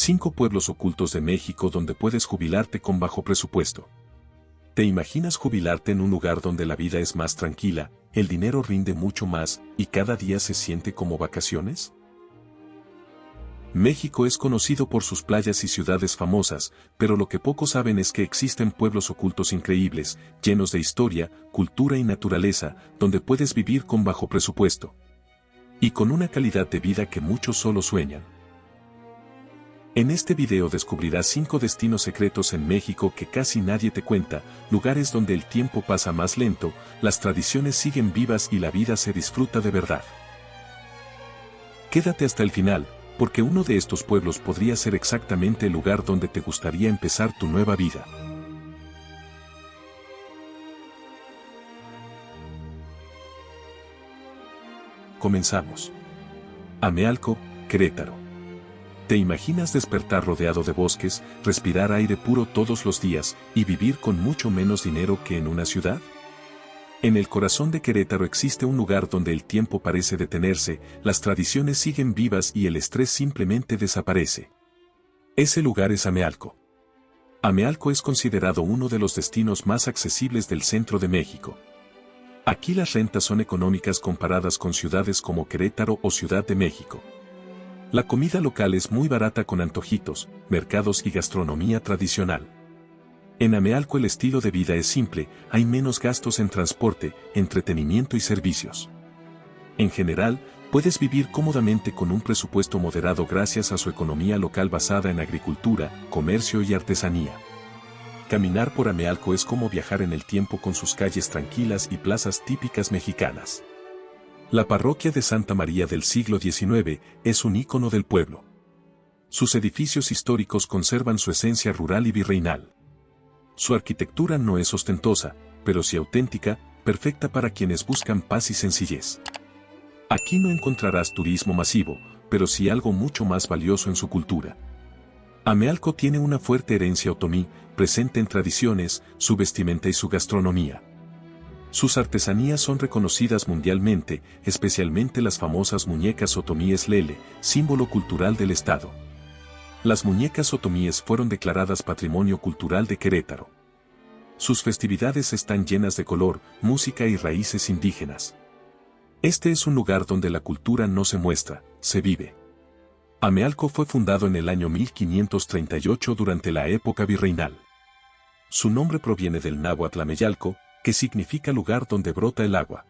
5 pueblos ocultos de México donde puedes jubilarte con bajo presupuesto. ¿Te imaginas jubilarte en un lugar donde la vida es más tranquila, el dinero rinde mucho más y cada día se siente como vacaciones? México es conocido por sus playas y ciudades famosas, pero lo que pocos saben es que existen pueblos ocultos increíbles, llenos de historia, cultura y naturaleza, donde puedes vivir con bajo presupuesto. Y con una calidad de vida que muchos solo sueñan. En este video descubrirás 5 destinos secretos en México que casi nadie te cuenta, lugares donde el tiempo pasa más lento, las tradiciones siguen vivas y la vida se disfruta de verdad. Quédate hasta el final, porque uno de estos pueblos podría ser exactamente el lugar donde te gustaría empezar tu nueva vida. Comenzamos. Amealco, Querétaro. ¿Te imaginas despertar rodeado de bosques, respirar aire puro todos los días y vivir con mucho menos dinero que en una ciudad? En el corazón de Querétaro existe un lugar donde el tiempo parece detenerse, las tradiciones siguen vivas y el estrés simplemente desaparece. Ese lugar es Amealco. Amealco es considerado uno de los destinos más accesibles del centro de México. Aquí las rentas son económicas comparadas con ciudades como Querétaro o Ciudad de México. La comida local es muy barata con antojitos, mercados y gastronomía tradicional. En Amealco el estilo de vida es simple, hay menos gastos en transporte, entretenimiento y servicios. En general, puedes vivir cómodamente con un presupuesto moderado gracias a su economía local basada en agricultura, comercio y artesanía. Caminar por Amealco es como viajar en el tiempo con sus calles tranquilas y plazas típicas mexicanas. La parroquia de Santa María del siglo XIX es un ícono del pueblo. Sus edificios históricos conservan su esencia rural y virreinal. Su arquitectura no es ostentosa, pero sí auténtica, perfecta para quienes buscan paz y sencillez. Aquí no encontrarás turismo masivo, pero sí algo mucho más valioso en su cultura. Amealco tiene una fuerte herencia otomí, presente en tradiciones, su vestimenta y su gastronomía. Sus artesanías son reconocidas mundialmente, especialmente las famosas muñecas otomíes Lele, símbolo cultural del estado. Las muñecas otomíes fueron declaradas Patrimonio Cultural de Querétaro. Sus festividades están llenas de color, música y raíces indígenas. Este es un lugar donde la cultura no se muestra, se vive. Amealco fue fundado en el año 1538 durante la época virreinal. Su nombre proviene del náhuatl Ameyalco, que significa lugar donde brota el agua.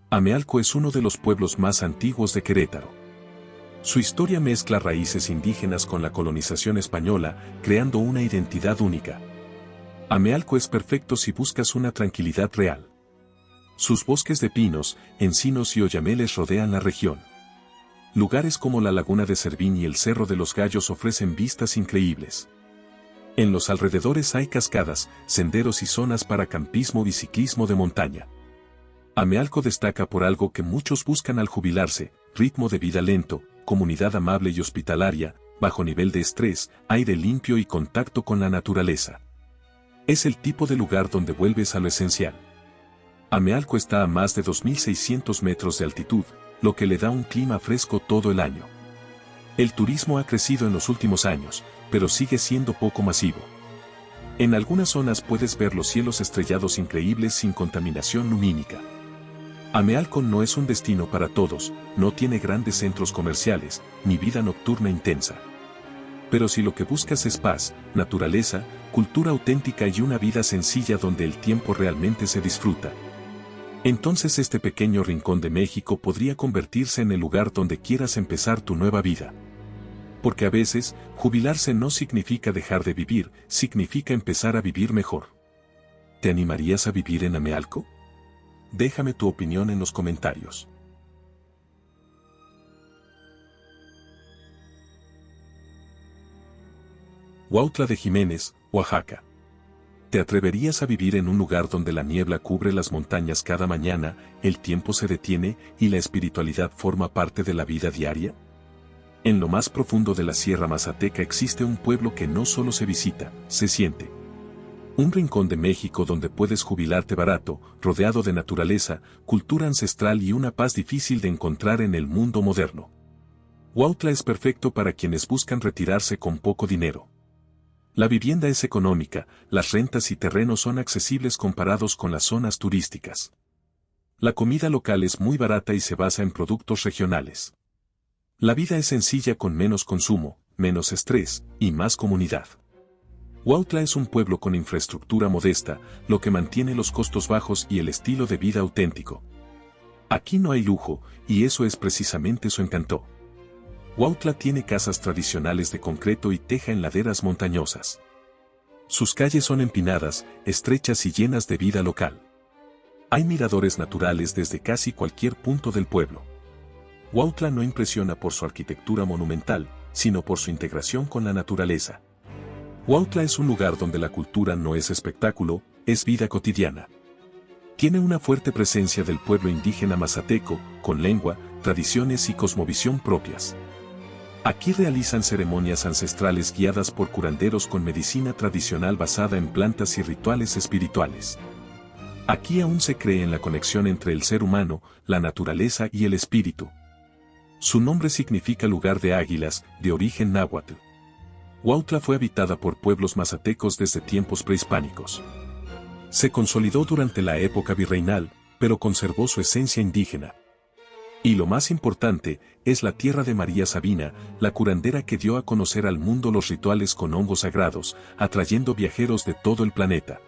Amealco es uno de los pueblos más antiguos de Querétaro. Su historia mezcla raíces indígenas con la colonización española, creando una identidad única. Amealco es perfecto si buscas una tranquilidad real. Sus bosques de pinos, encinos y oyameles rodean la región. Lugares como la Laguna de Cervín y el Cerro de los Gallos ofrecen vistas increíbles. En los alrededores hay cascadas, senderos y zonas para campismo y ciclismo de montaña. Amealco destaca por algo que muchos buscan al jubilarse: ritmo de vida lento, comunidad amable y hospitalaria, bajo nivel de estrés, aire limpio y contacto con la naturaleza. Es el tipo de lugar donde vuelves a lo esencial. Amealco está a más de 2.600 metros de altitud, lo que le da un clima fresco todo el año. El turismo ha crecido en los últimos años, pero sigue siendo poco masivo. En algunas zonas puedes ver los cielos estrellados increíbles sin contaminación lumínica. Amealco no es un destino para todos, no tiene grandes centros comerciales, ni vida nocturna intensa. Pero si lo que buscas es paz, naturaleza, cultura auténtica y una vida sencilla donde el tiempo realmente se disfruta, entonces este pequeño rincón de México podría convertirse en el lugar donde quieras empezar tu nueva vida. Porque a veces, jubilarse no significa dejar de vivir, significa empezar a vivir mejor. ¿Te animarías a vivir en Amealco? Déjame tu opinión en los comentarios. Huautla de Jiménez, Oaxaca. ¿Te atreverías a vivir en un lugar donde la niebla cubre las montañas cada mañana, el tiempo se detiene y la espiritualidad forma parte de la vida diaria? En lo más profundo de la Sierra Mazateca existe un pueblo que no solo se visita, se siente. Un rincón de México donde puedes jubilarte barato, rodeado de naturaleza, cultura ancestral y una paz difícil de encontrar en el mundo moderno. Huautla es perfecto para quienes buscan retirarse con poco dinero. La vivienda es económica, las rentas y terrenos son accesibles comparados con las zonas turísticas. La comida local es muy barata y se basa en productos regionales. La vida es sencilla con menos consumo, menos estrés y más comunidad. Huautla es un pueblo con infraestructura modesta, lo que mantiene los costos bajos y el estilo de vida auténtico. Aquí no hay lujo, y eso es precisamente su encanto. Huautla tiene casas tradicionales de concreto y teja en laderas montañosas. Sus calles son empinadas, estrechas y llenas de vida local. Hay miradores naturales desde casi cualquier punto del pueblo. Huautla no impresiona por su arquitectura monumental, sino por su integración con la naturaleza. Huautla es un lugar donde la cultura no es espectáculo, es vida cotidiana. Tiene una fuerte presencia del pueblo indígena mazateco, con lengua, tradiciones y cosmovisión propias. Aquí realizan ceremonias ancestrales guiadas por curanderos con medicina tradicional basada en plantas y rituales espirituales. Aquí aún se cree en la conexión entre el ser humano, la naturaleza y el espíritu. Su nombre significa lugar de águilas, de origen náhuatl. Huautla fue habitada por pueblos mazatecos desde tiempos prehispánicos. Se consolidó durante la época virreinal, pero conservó su esencia indígena. Y lo más importante, es la tierra de María Sabina, la curandera que dio a conocer al mundo los rituales con hongos sagrados, atrayendo viajeros de todo el planeta.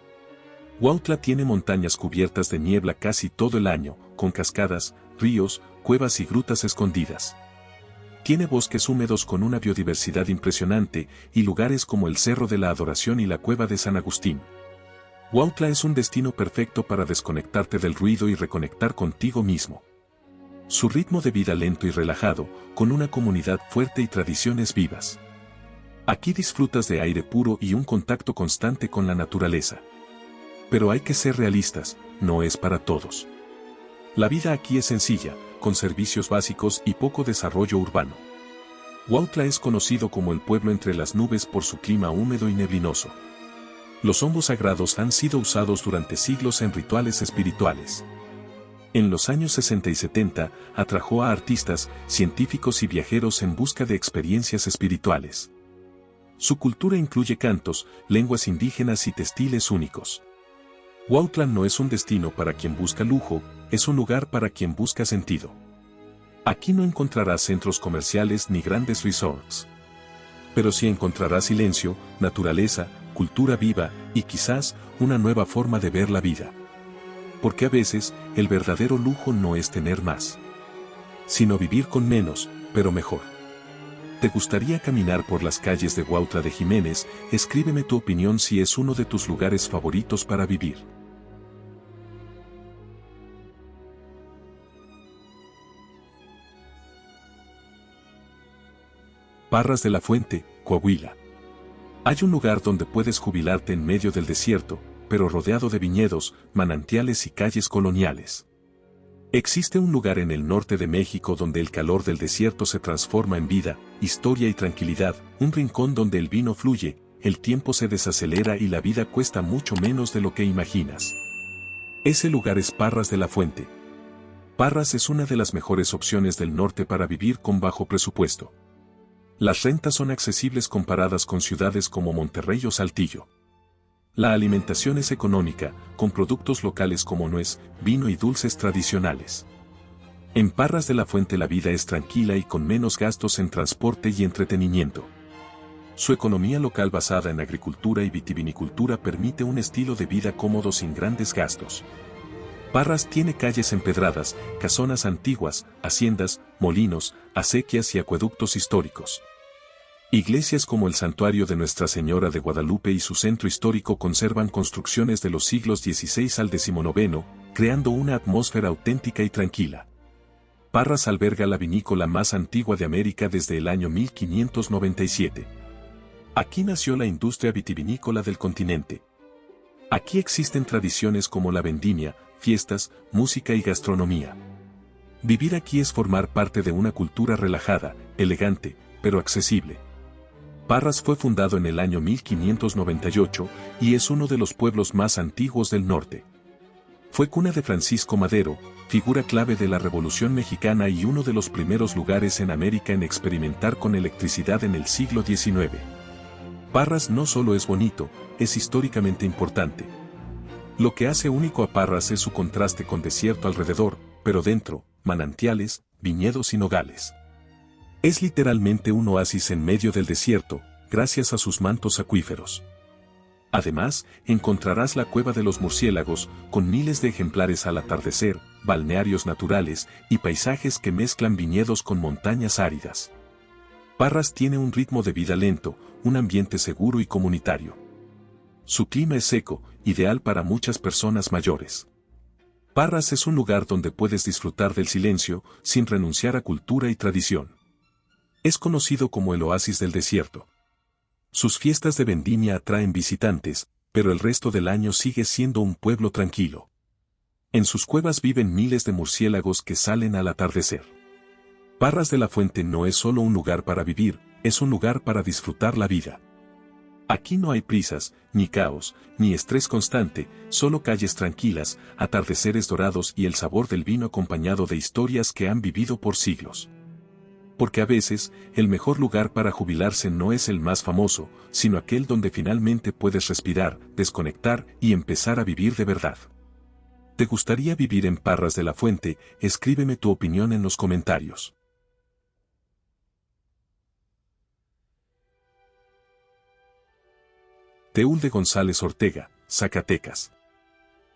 Huautla tiene montañas cubiertas de niebla casi todo el año, con cascadas, ríos, cuevas y grutas escondidas. Tiene bosques húmedos con una biodiversidad impresionante, y lugares como el Cerro de la Adoración y la Cueva de San Agustín. Huautla es un destino perfecto para desconectarte del ruido y reconectar contigo mismo. Su ritmo de vida lento y relajado, con una comunidad fuerte y tradiciones vivas. Aquí disfrutas de aire puro y un contacto constante con la naturaleza. Pero hay que ser realistas, no es para todos. La vida aquí es sencilla, con servicios básicos y poco desarrollo urbano. Huautla es conocido como el pueblo entre las nubes por su clima húmedo y neblinoso. Los hongos sagrados han sido usados durante siglos en rituales espirituales. En los años 60 y 70, atrajo a artistas, científicos y viajeros en busca de experiencias espirituales. Su cultura incluye cantos, lenguas indígenas y textiles únicos. Huautla no es un destino para quien busca lujo, es un lugar para quien busca sentido. Aquí no encontrarás centros comerciales ni grandes resorts. Pero sí encontrarás silencio, naturaleza, cultura viva y quizás una nueva forma de ver la vida. Porque a veces, el verdadero lujo no es tener más, sino vivir con menos, pero mejor. ¿Te gustaría caminar por las calles de Huautla de Jiménez? Escríbeme tu opinión si es uno de tus lugares favoritos para vivir. Parras de la Fuente, Coahuila. Hay un lugar donde puedes jubilarte en medio del desierto, pero rodeado de viñedos, manantiales y calles coloniales. Existe un lugar en el norte de México donde el calor del desierto se transforma en vida, historia y tranquilidad, un rincón donde el vino fluye, el tiempo se desacelera y la vida cuesta mucho menos de lo que imaginas. Ese lugar es Parras de la Fuente. Parras es una de las mejores opciones del norte para vivir con bajo presupuesto. Las rentas son accesibles comparadas con ciudades como Monterrey o Saltillo. La alimentación es económica, con productos locales como nuez, vino y dulces tradicionales. En Parras de la Fuente la vida es tranquila y con menos gastos en transporte y entretenimiento. Su economía local basada en agricultura y vitivinicultura permite un estilo de vida cómodo sin grandes gastos. Parras tiene calles empedradas, casonas antiguas, haciendas, molinos, acequias y acueductos históricos. Iglesias como el Santuario de Nuestra Señora de Guadalupe y su centro histórico conservan construcciones de los siglos XVI al XIX, creando una atmósfera auténtica y tranquila. Parras alberga la vinícola más antigua de América desde el año 1597. Aquí nació la industria vitivinícola del continente. Aquí existen tradiciones como la vendimia, fiestas, música y gastronomía. Vivir aquí es formar parte de una cultura relajada, elegante, pero accesible. Parras fue fundado en el año 1598 y es uno de los pueblos más antiguos del norte. Fue cuna de Francisco Madero, figura clave de la Revolución Mexicana y uno de los primeros lugares en América en experimentar con electricidad en el siglo XIX. Parras no solo es bonito, es históricamente importante. Lo que hace único a Parras es su contraste con desierto alrededor, pero dentro, manantiales, viñedos y nogales. Es literalmente un oasis en medio del desierto, gracias a sus mantos acuíferos. Además, encontrarás la Cueva de los Murciélagos, con miles de ejemplares al atardecer, balnearios naturales y paisajes que mezclan viñedos con montañas áridas. Parras tiene un ritmo de vida lento, un ambiente seguro y comunitario. Su clima es seco, ideal para muchas personas mayores. Parras es un lugar donde puedes disfrutar del silencio, sin renunciar a cultura y tradición. Es conocido como el oasis del desierto. Sus fiestas de vendimia atraen visitantes, pero el resto del año sigue siendo un pueblo tranquilo. En sus cuevas viven miles de murciélagos que salen al atardecer. Parras de la Fuente no es solo un lugar para vivir, es un lugar para disfrutar la vida. Aquí no hay prisas, ni caos, ni estrés constante, solo calles tranquilas, atardeceres dorados y el sabor del vino acompañado de historias que han vivido por siglos. Porque a veces, el mejor lugar para jubilarse no es el más famoso, sino aquel donde finalmente puedes respirar, desconectar y empezar a vivir de verdad. ¿Te gustaría vivir en Parras de la Fuente? Escríbeme tu opinión en los comentarios. Teúl de González Ortega, Zacatecas.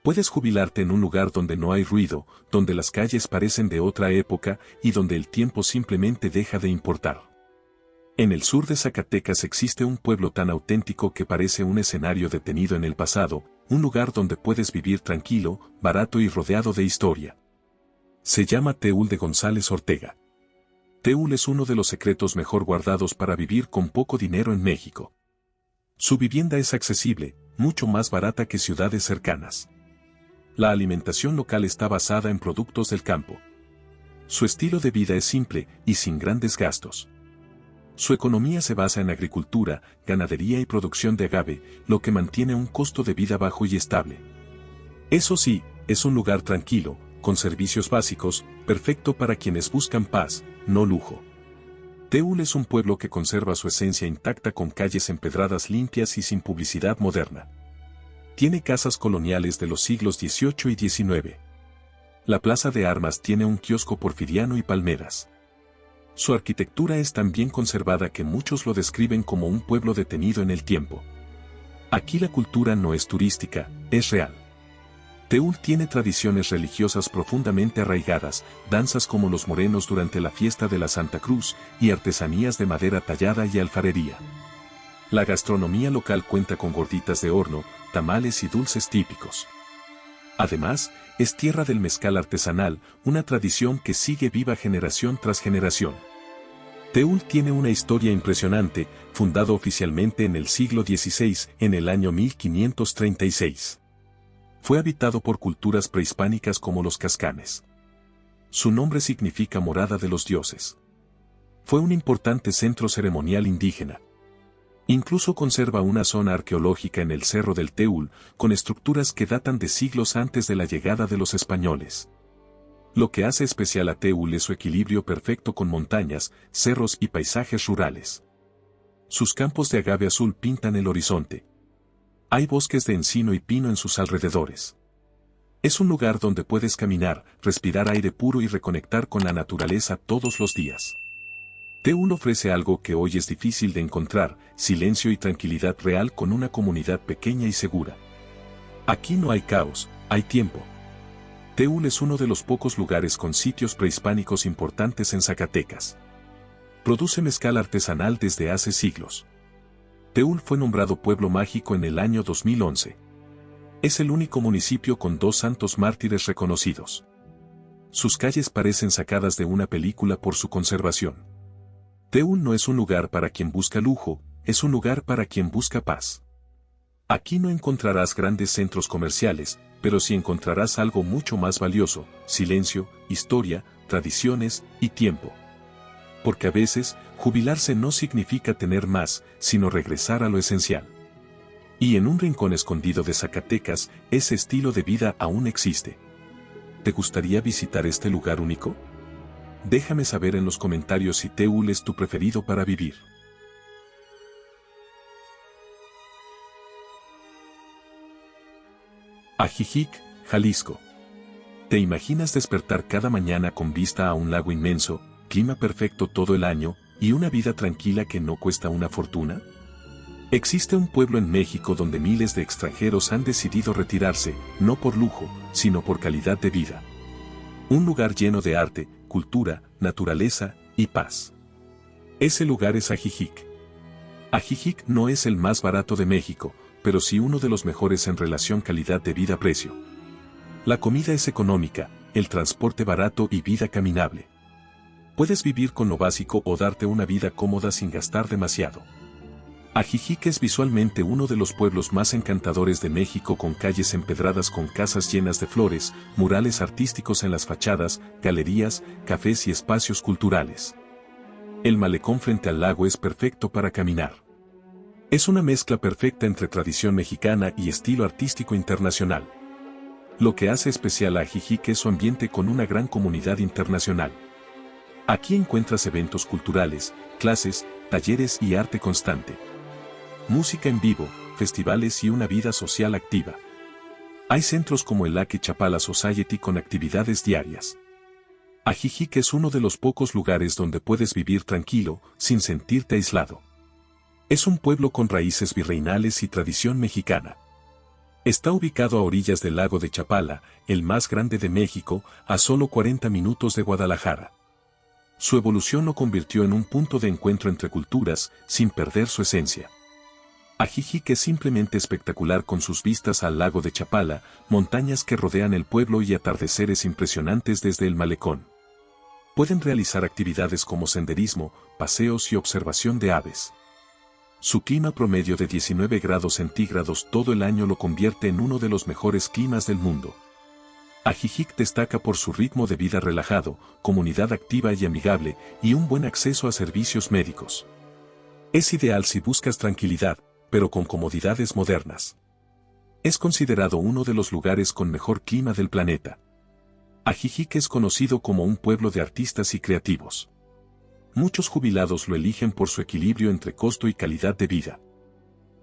Puedes jubilarte en un lugar donde no hay ruido, donde las calles parecen de otra época y donde el tiempo simplemente deja de importar. En el sur de Zacatecas existe un pueblo tan auténtico que parece un escenario detenido en el pasado, un lugar donde puedes vivir tranquilo, barato y rodeado de historia. Se llama Teúl de González Ortega. Teúl es uno de los secretos mejor guardados para vivir con poco dinero en México. Su vivienda es accesible, mucho más barata que ciudades cercanas. La alimentación local está basada en productos del campo. Su estilo de vida es simple y sin grandes gastos. Su economía se basa en agricultura, ganadería y producción de agave, lo que mantiene un costo de vida bajo y estable. Eso sí, es un lugar tranquilo, con servicios básicos, perfecto para quienes buscan paz, no lujo. Teúl es un pueblo que conserva su esencia intacta con calles empedradas limpias y sin publicidad moderna. Tiene casas coloniales de los siglos XVIII y XIX. La Plaza de Armas tiene un kiosco porfiriano y palmeras. Su arquitectura es tan bien conservada que muchos lo describen como un pueblo detenido en el tiempo. Aquí la cultura no es turística, es real. Teúl tiene tradiciones religiosas profundamente arraigadas, danzas como los morenos durante la fiesta de la Santa Cruz y artesanías de madera tallada y alfarería. La gastronomía local cuenta con gorditas de horno, tamales y dulces típicos. Además, es tierra del mezcal artesanal, una tradición que sigue viva generación tras generación. Teúl tiene una historia impresionante, fundado oficialmente en el siglo XVI, en el año 1536. Fue habitado por culturas prehispánicas como los cascanes. Su nombre significa morada de los dioses. Fue un importante centro ceremonial indígena. Incluso conserva una zona arqueológica en el Cerro del Teúl, con estructuras que datan de siglos antes de la llegada de los españoles. Lo que hace especial a Teúl es su equilibrio perfecto con montañas, cerros y paisajes rurales. Sus campos de agave azul pintan el horizonte. Hay bosques de encino y pino en sus alrededores. Es un lugar donde puedes caminar, respirar aire puro y reconectar con la naturaleza todos los días. Teúl ofrece algo que hoy es difícil de encontrar, silencio y tranquilidad real con una comunidad pequeña y segura. Aquí no hay caos, hay tiempo. Teúl es uno de los pocos lugares con sitios prehispánicos importantes en Zacatecas. Produce mezcal artesanal desde hace siglos. Teúl fue nombrado Pueblo Mágico en el año 2011. Es el único municipio con 2 santos mártires reconocidos. Sus calles parecen sacadas de una película por su conservación. Teúl no es un lugar para quien busca lujo, es un lugar para quien busca paz. Aquí no encontrarás grandes centros comerciales, pero sí encontrarás algo mucho más valioso: silencio, historia, tradiciones y tiempo. Porque a veces, jubilarse no significa tener más, sino regresar a lo esencial. Y en un rincón escondido de Zacatecas, ese estilo de vida aún existe. ¿Te gustaría visitar este lugar único? Déjame saber en los comentarios si Teúl es tu preferido para vivir. Ajijic, Jalisco. ¿Te imaginas despertar cada mañana con vista a un lago inmenso, clima perfecto todo el año, y una vida tranquila que no cuesta una fortuna? Existe un pueblo en México donde miles de extranjeros han decidido retirarse, no por lujo, sino por calidad de vida. Un lugar lleno de arte, cultura, naturaleza y paz. Ese lugar es Ajijic. Ajijic no es el más barato de México, pero sí uno de los mejores en relación calidad de vida-precio. La comida es económica, el transporte barato y vida caminable. Puedes vivir con lo básico o darte una vida cómoda sin gastar demasiado. Ajijic es visualmente uno de los pueblos más encantadores de México, con calles empedradas con casas llenas de flores, murales artísticos en las fachadas, galerías, cafés y espacios culturales. El malecón frente al lago es perfecto para caminar. Es una mezcla perfecta entre tradición mexicana y estilo artístico internacional. Lo que hace especial a Ajijic es su ambiente, con una gran comunidad internacional. Aquí encuentras eventos culturales, clases, talleres y arte constante. Música en vivo, festivales y una vida social activa. Hay centros como el Lake Chapala Society con actividades diarias. Ajijic es uno de los pocos lugares donde puedes vivir tranquilo, sin sentirte aislado. Es un pueblo con raíces virreinales y tradición mexicana. Está ubicado a orillas del lago de Chapala, el más grande de México, a solo 40 minutos de Guadalajara. Su evolución lo convirtió en un punto de encuentro entre culturas, sin perder su esencia. Ajijic es simplemente espectacular, con sus vistas al lago de Chapala, montañas que rodean el pueblo y atardeceres impresionantes desde el malecón. Pueden realizar actividades como senderismo, paseos y observación de aves. Su clima promedio de 19 grados centígrados todo el año lo convierte en uno de los mejores climas del mundo. Ajijic destaca por su ritmo de vida relajado, comunidad activa y amigable, y un buen acceso a servicios médicos. Es ideal si buscas tranquilidad, pero con comodidades modernas. Es considerado uno de los lugares con mejor clima del planeta. Ajijic es conocido como un pueblo de artistas y creativos. Muchos jubilados lo eligen por su equilibrio entre costo y calidad de vida.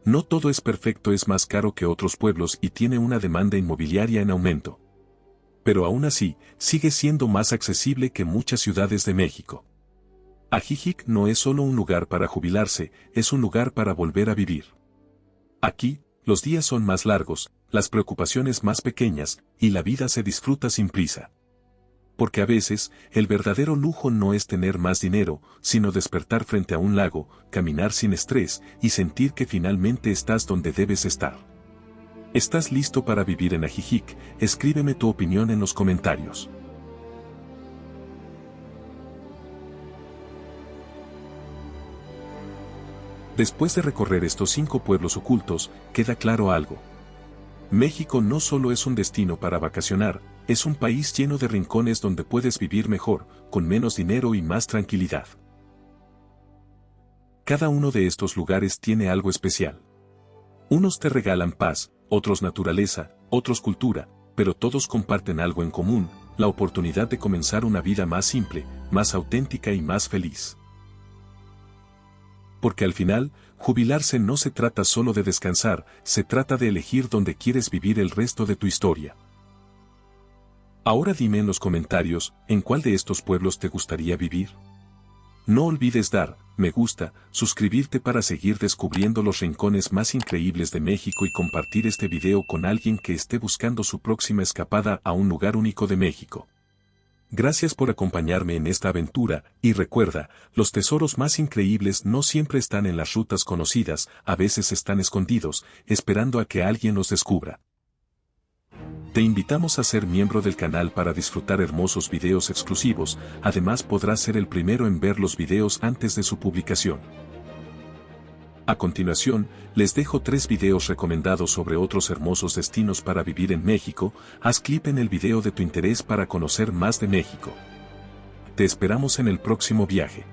No todo es perfecto, es más caro que otros pueblos y tiene una demanda inmobiliaria en aumento. Pero aún así, sigue siendo más accesible que muchas ciudades de México. Ajijic no es solo un lugar para jubilarse, es un lugar para volver a vivir. Aquí, los días son más largos, las preocupaciones más pequeñas, y la vida se disfruta sin prisa. Porque a veces, el verdadero lujo no es tener más dinero, sino despertar frente a un lago, caminar sin estrés, y sentir que finalmente estás donde debes estar. ¿Estás listo para vivir en Ajijic? Escríbeme tu opinión en los comentarios. Después de recorrer estos 5 pueblos ocultos, queda claro algo. México no solo es un destino para vacacionar, es un país lleno de rincones donde puedes vivir mejor, con menos dinero y más tranquilidad. Cada uno de estos lugares tiene algo especial. Unos te regalan paz, otros naturaleza, otros cultura, pero todos comparten algo en común: la oportunidad de comenzar una vida más simple, más auténtica y más feliz. Porque al final, jubilarse no se trata solo de descansar, se trata de elegir dónde quieres vivir el resto de tu historia. Ahora dime en los comentarios, ¿en cuál de estos pueblos te gustaría vivir? No olvides dar me gusta, suscribirte para seguir descubriendo los rincones más increíbles de México, y compartir este video con alguien que esté buscando su próxima escapada a un lugar único de México. Gracias por acompañarme en esta aventura, y recuerda, los tesoros más increíbles no siempre están en las rutas conocidas, a veces están escondidos, esperando a que alguien los descubra. Te invitamos a ser miembro del canal para disfrutar hermosos videos exclusivos, además podrás ser el primero en ver los videos antes de su publicación. A continuación, les dejo 3 videos recomendados sobre otros hermosos destinos para vivir en México. Haz clic en el video de tu interés para conocer más de México. Te esperamos en el próximo viaje.